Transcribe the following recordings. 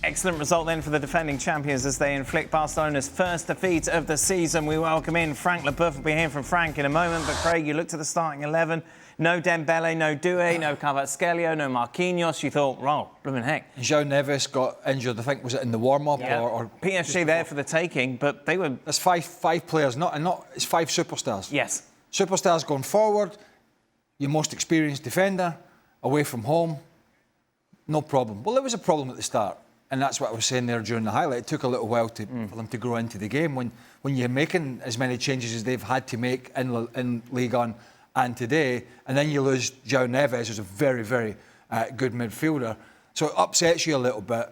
Excellent result then for the defending champions as they inflict Barcelona's first defeat of the season. We welcome in Frank Leboeuf. We'll be hearing from Frank in a moment. But Craig, you looked at the starting 11. No Dembele, no Doué, no Kvaratskhelia, no Marquinhos. You thought, well, blooming heck. João Neves got injured, I think, was it in the warm-up? Yeah. Or PSG there for the taking, but they were... There's five players, it's five superstars. Yes. Superstars going forward, your most experienced defender, away from home, no problem. Well, there was a problem at the start. And that's what I was saying there during the highlight. It took a little while for them to grow into the game. When you're making as many changes as they've had to make in Ligue 1 and today, and then you lose João Neves, who's a very, very good midfielder. So it upsets you a little bit.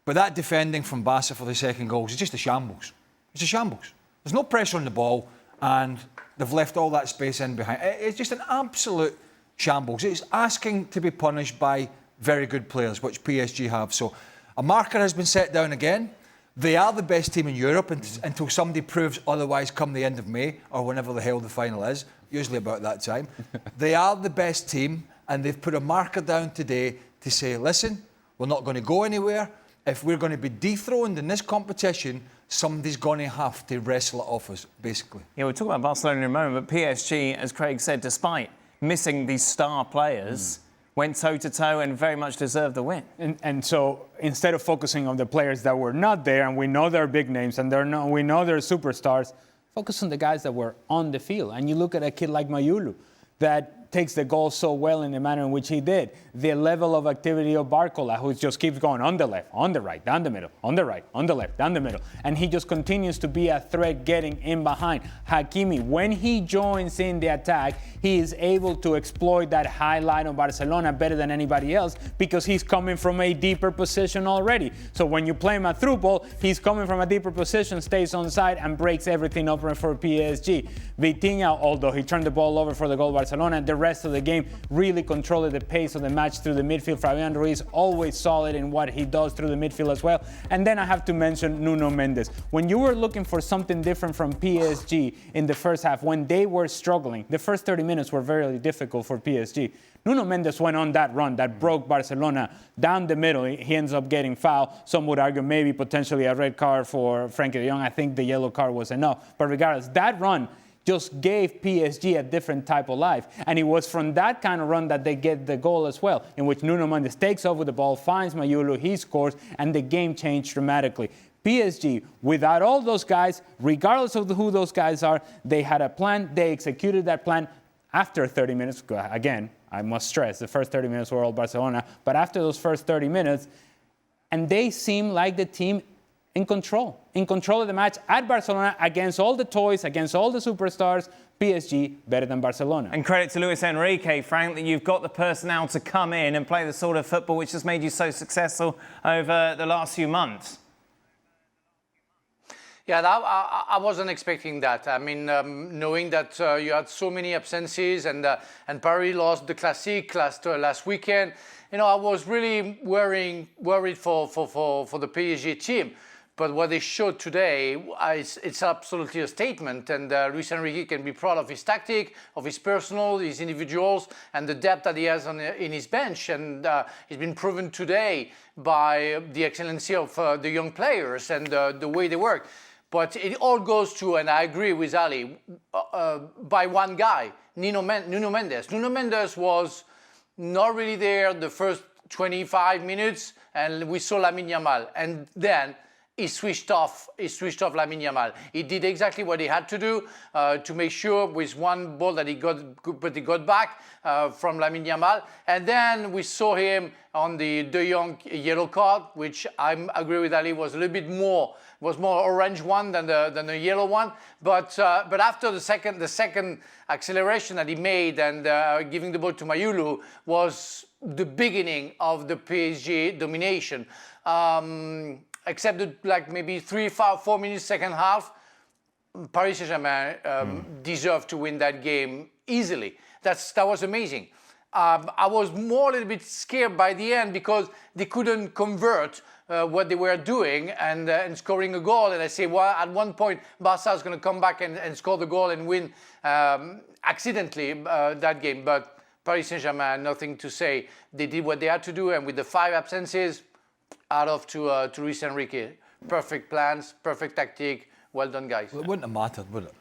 But that defending from Barca for the second goal is just a shambles. It's a shambles. There's no pressure on the ball, and they've left all that space in behind. It's just an absolute shambles. It's asking to be punished by very good players, which PSG have. So a marker has been set down again. They are the best team in Europe until somebody proves otherwise come the end of May or whenever the hell the final is, usually about that time. They are the best team, and they've put a marker down today to say, listen, we're not going to go anywhere. If we're going to be dethroned in this competition, somebody's going to have to wrestle it off us, basically. Yeah, we'll talk about Barcelona in a moment, but PSG, as Craig said, despite missing these star players, went toe-to-toe and very much deserved the win. And so instead of focusing on the players that were not there, and we know they're big names and we know they're superstars, focus on the guys that were on the field. And you look at a kid like Mayulu that takes the goal so well in the manner in which he did. The level of activity of Barcola, who just keeps going on the left, on the right, down the middle, on the right, on the left, down the middle. And he just continues to be a threat getting in behind. Hakimi, when he joins in the attack, he is able to exploit that high line of Barcelona better than anybody else because he's coming from a deeper position already. So when you play him a through ball, he's coming from a deeper position, stays on side, and breaks everything open for PSG. Vitinha, although he turned the ball over for the goal of Barcelona, the rest of the game really controlled the pace of the match through the midfield. Fabian Ruiz always solid in what he does through the midfield as well. And then I have to mention Nuno Mendes. When you were looking for something different from PSG in the first half, when they were struggling, the first 30 minutes were very difficult for PSG. Nuno Mendes went on that run that broke Barcelona down the middle. He ends up getting fouled. Some would argue maybe potentially a red card for Frankie de Jong. I think the yellow card was enough. But regardless, that run just gave PSG a different type of life. And it was from that kind of run that they get the goal as well, in which Nuno Mendes takes over the ball, finds Mayulu, he scores, and the game changed dramatically. PSG, without all those guys, regardless of who those guys are, they had a plan, they executed that plan after 30 minutes. Again, I must stress, the first 30 minutes were all Barcelona, but after those first 30 minutes, and they seem like the team in control of the match at Barcelona against all the toys, against all the superstars. PSG better than Barcelona. And credit to Luis Enrique, Frank, that you've got the personnel to come in and play the sort of football which has made you so successful over the last few months. Yeah, I wasn't expecting that. I mean, knowing that you had so many absences and Paris lost the Classique last weekend, you know, I was really worried for the PSG team. But what they showed today, it's absolutely a statement. And Luis Enrique can be proud of his tactic, of his personnel, his individuals, and the depth that he has in his bench. And it's been proven today by the excellency of the young players and the way they work. But it all goes to, and I agree with Ali, by one guy, Nuno Mendes. Nuno Mendes was not really there the first 25 minutes, and we saw Lamine Yamal. And then he switched off Lamine Yamal. He did exactly what he had to do to make sure with one ball that he got back from Lamine Yamal. And then we saw him on the De Jong yellow card, which I agree with Ali was a little bit more orange one than the yellow one. But after the second acceleration that he made and giving the ball to Mayulu was the beginning of the PSG domination. Except that, like maybe 3-4 minutes second half, Paris Saint-Germain deserved to win that game easily. That was amazing. I was a little bit scared by the end because they couldn't convert what they were doing and scoring a goal. And I say, well, at one point, Barca is going to come back and score the goal and win accidentally that game. But Paris Saint-Germain, nothing to say. They did what they had to do, and with the 5 absences, out of to Luis Enrique. Perfect plans, perfect tactic. Well done, guys. Well, it wouldn't have mattered, would it?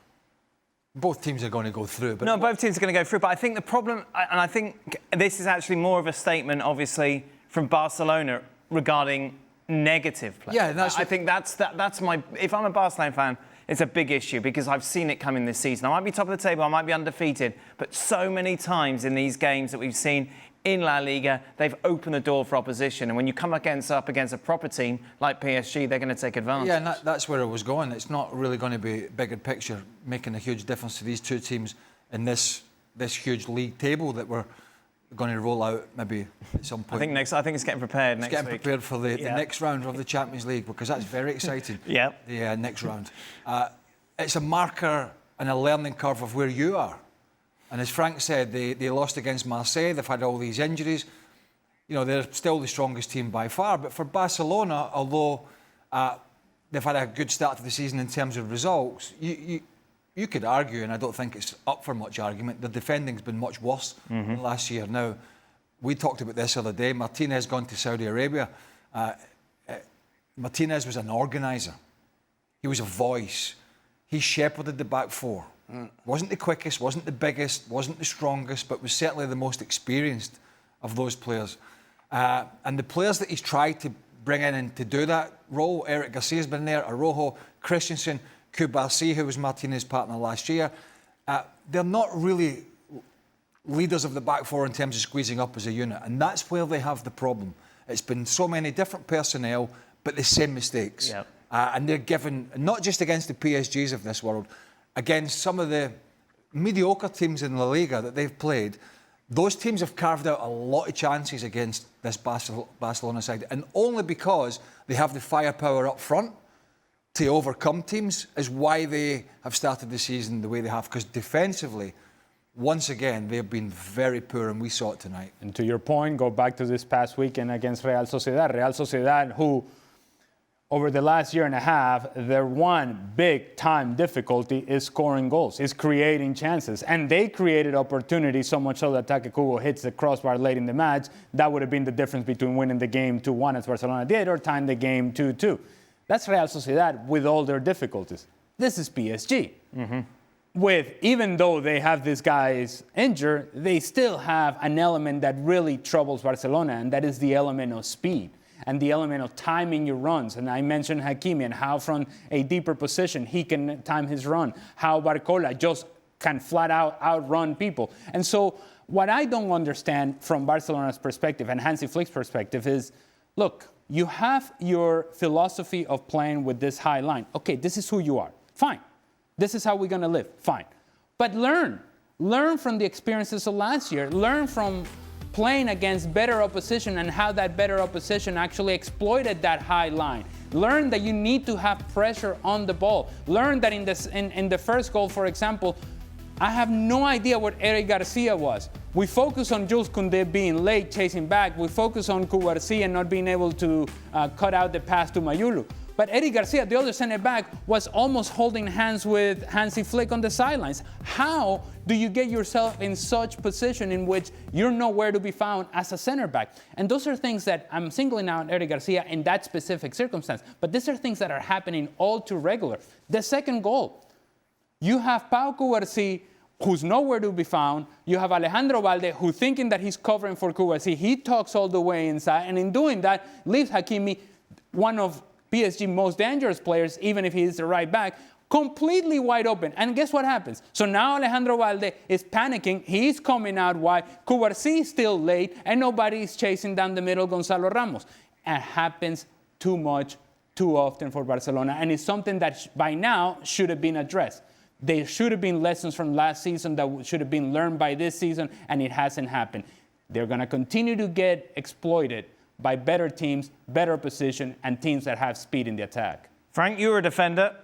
Both teams are going to go through. But No, both teams are going to go through. But I think the problem, and I think this is actually more of a statement, obviously, from Barcelona regarding negative play. Yeah, I think that's my. If I'm a Barcelona fan, it's a big issue because I've seen it coming this season. I might be top of the table, I might be undefeated, but so many times in these games that we've seen in La Liga, they've opened the door for opposition. And when you come up against a proper team like PSG, they're going to take advantage. Yeah, and that's where I was going. It's not really going to be bigger picture making a huge difference to these two teams in this huge league table that we're going to roll out maybe at some point. I think it's getting prepared next week. Getting prepared for the next round of the Champions League because that's very exciting. Yeah. The next round. It's a marker and a learning curve of where you are. And as Frank said, they lost against Marseille. They've had all these injuries. You know, they're still the strongest team by far. But for Barcelona, although they've had a good start to the season in terms of results, you could argue, and I don't think it's up for much argument, the defending's been much worse than last year. Now, we talked about this the other day. Martinez gone to Saudi Arabia. Martinez was an organiser. He was a voice. He shepherded the back four. Wasn't the quickest, wasn't the biggest, wasn't the strongest, but was certainly the most experienced of those players. And the players that he's tried to bring in and to do that role, Eric Garcia's been there, Araujo, Christensen, Kubarsi, who was Martinez's partner last year, they're not really leaders of the back four in terms of squeezing up as a unit. And that's where they have the problem. It's been so many different personnel, but the same mistakes. Yep. And they're given, not just against the PSGs of this world, against some of the mediocre teams in La Liga that they've played, those teams have carved out a lot of chances against this Barcelona side, and only because they have the firepower up front to overcome teams is why they have started the season the way they have, because defensively, once again, they've been very poor, and we saw it tonight. And to your point, go back to this past weekend against Real Sociedad. Real Sociedad, who over the last year and a half, their one big-time difficulty is scoring goals, is creating chances. And they created opportunities so much so that Take Kubo hits the crossbar late in the match. That would have been the difference between winning the game 2-1 as Barcelona did or tying the game 2-2. That's Real Sociedad with all their difficulties. This is PSG. Even though they have these guys injured, they still have an element that really troubles Barcelona, and that is the element of speed and the element of timing your runs. And I mentioned Hakimi and how from a deeper position he can time his run, how Barcola just can flat out outrun people. And so what I don't understand from Barcelona's perspective and Hansi Flick's perspective is, look, you have your philosophy of playing with this high line. Okay, this is who you are. Fine. This is how we're going to live. Fine. But learn. Learn from the experiences of last year. Learn from playing against better opposition and how that better opposition actually exploited that high line. Learn that you need to have pressure on the ball. Learn that in the first goal, for example, I have no idea what Eric Garcia was. We focus on Jules Koundé being late, chasing back. We focus on Kubarsi and not being able to cut out the pass to Mayulu. But Eric Garcia, the other center back, was almost holding hands with Hansi Flick on the sidelines. How do you get yourself in such position in which you're nowhere to be found as a center back? And those are things that I'm singling out Eric Garcia in that specific circumstance. But these are things that are happening all too regular. The second goal, you have Pau Kubarsi, who's nowhere to be found. You have Alejandro Balde, who thinking that he's covering for Kubarsi. He talks all the way inside, and in doing that, leaves Hakimi, one of PSG most dangerous players, even if he is the right back, completely wide open. And guess what happens? So now Alejandro Balde is panicking. He's coming out wide. Kubarsi is still late, and nobody is chasing down the middle Gonzalo Ramos. It happens too much, too often for Barcelona, and it's something that by now should have been addressed. There should have been lessons from last season that should have been learned by this season, and it hasn't happened. They're going to continue to get exploited by better teams, better position, and teams that have speed in the attack. Frank, you were a defender.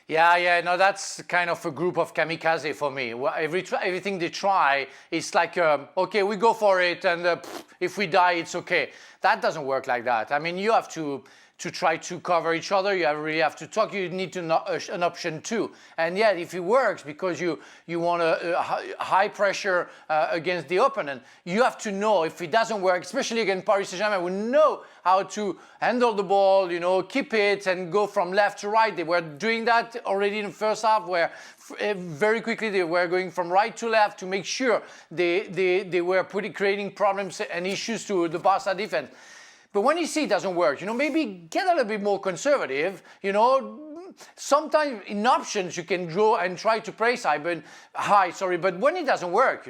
Yeah, no, that's kind of a group of kamikaze for me. Everything they try, it's like, okay, we go for it, and if we die, it's okay. That doesn't work like that. I mean, you have to to try to cover each other. You really have to talk. You need to an option 2. And yet, if it works, because you want a high pressure against the opponent, you have to know if it doesn't work, especially against Paris Saint-Germain, we know how to handle the ball, keep it and go from left to right. They were doing that already in the first half, where very quickly they were going from right to left to make sure they were creating problems and issues to the Barca defense. But when you see it doesn't work, maybe get a little bit more conservative. Sometimes in options you can draw and try to play high. But when it doesn't work,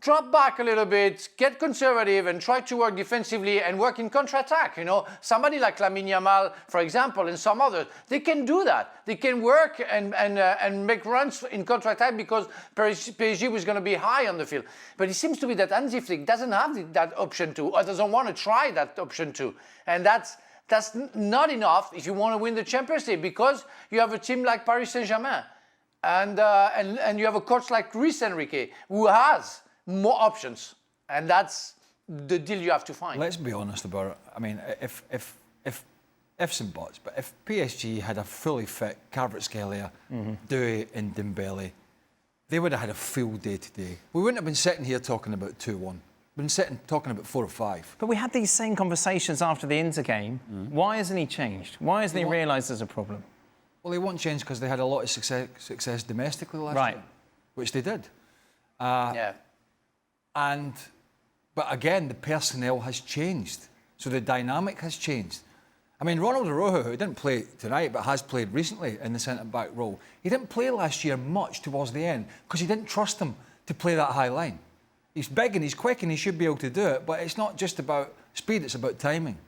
drop back a little bit, get conservative, and try to work defensively and work in counter-attack. Somebody like Lamine Yamal, for example, and some others, they can do that. They can work and make runs in counter-attack because PSG was going to be high on the field. But it seems to be that Hansi Flick doesn't have that option 2, or doesn't want to try that option 2, and that's not enough if you want to win the Champions League, because you have a team like Paris Saint-Germain, and you have a coach like Luis Enrique who has more options, and that's the deal you have to find. Let's be honest about it. I mean, if ifs and buts, but if PSG had a fully fit Kvaratskhelia, Doué and Dembele, they would have had a full day today. We wouldn't have been sitting here talking about 2-1. We've been sitting talking about 4 or 5. But we had these same conversations after the Inter game. Why hasn't he changed? Why hasn't he realised there's a problem? Well, he won't change because they had a lot of success domestically last year, which they did. But again, the personnel has changed. So the dynamic has changed. I mean, Ronald Araujo, who didn't play tonight but has played recently in the centre-back role, he didn't play last year much towards the end because he didn't trust him to play that high line. He's big and he's quick and he should be able to do it, but it's not just about speed, it's about timing.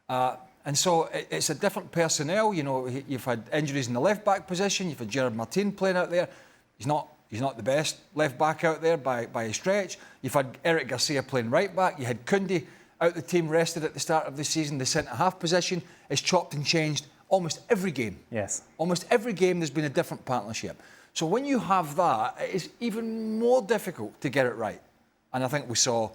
And so it's a different personnel. You've had injuries in the left-back position. You've had Gerard Martin playing out there. He's not the best left-back out there by a stretch. You've had Eric Garcia playing right-back. You had Koundé out the team, rested at the start of the season. The centre-half position is chopped and changed almost every game. Yes. Almost every game there's been a different partnership. So when you have that, it is even more difficult to get it right. And I think we saw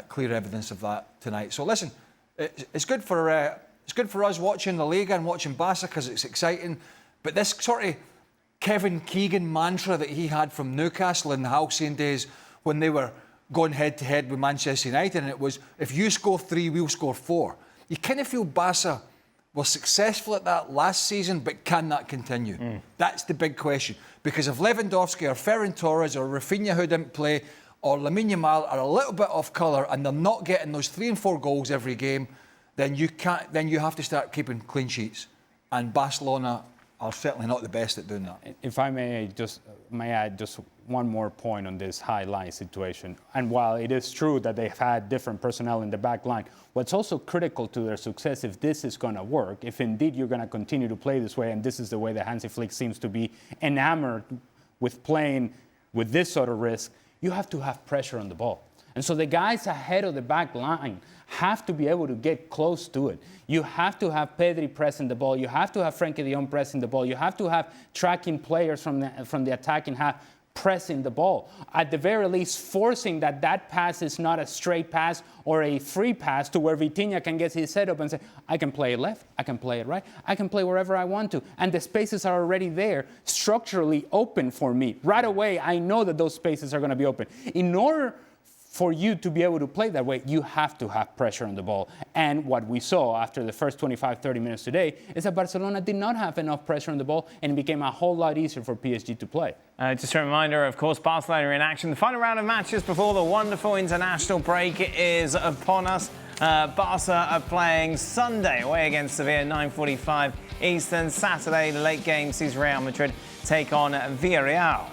clear evidence of that tonight. So listen, it's good for us watching the Liga and watching Barca because it's exciting. But this sort of Kevin Keegan mantra that he had from Newcastle in the halcyon days when they were going head-to-head with Manchester United, and it was, if you score 3, we'll score 4. You kind of feel Barca was successful at that last season, but can that continue? That's the big question. Because if Lewandowski or Ferran Torres or Rafinha, who didn't play, or Lamine Yamal are a little bit off colour and they're not getting those 3 and 4 goals every game, then you have to start keeping clean sheets. And Barcelona are certainly not the best at doing that. If I may add just one more point on this high line situation. And while it is true that they've had different personnel in the back line, what's also critical to their success, if this is going to work, if indeed you're going to continue to play this way, and this is the way that Hansi Flick seems to be enamored with playing with this sort of risk, you have to have pressure on the ball. And so the guys ahead of the back line have to be able to get close to it. You have to have Pedri pressing the ball. You have to have Frenkie de Jong pressing the ball. You have to have tracking players from the attacking half pressing the ball. At the very least, forcing that pass is not a straight pass or a free pass to where Vitinha can get his setup and say, I can play it left, I can play it right, I can play wherever I want to. And the spaces are already there, structurally open for me. Right away, I know that those spaces are going to be open. In order for you to be able to play that way, you have to have pressure on the ball. And what we saw after the first 25, 30 minutes today is that Barcelona did not have enough pressure on the ball, and it became a whole lot easier for PSG to play. Just a reminder, of course, Barcelona in action. The final round of matches before the wonderful international break is upon us. Barca are playing Sunday away against Sevilla, 9:45 Eastern. Saturday, the late game sees Real Madrid take on Villarreal.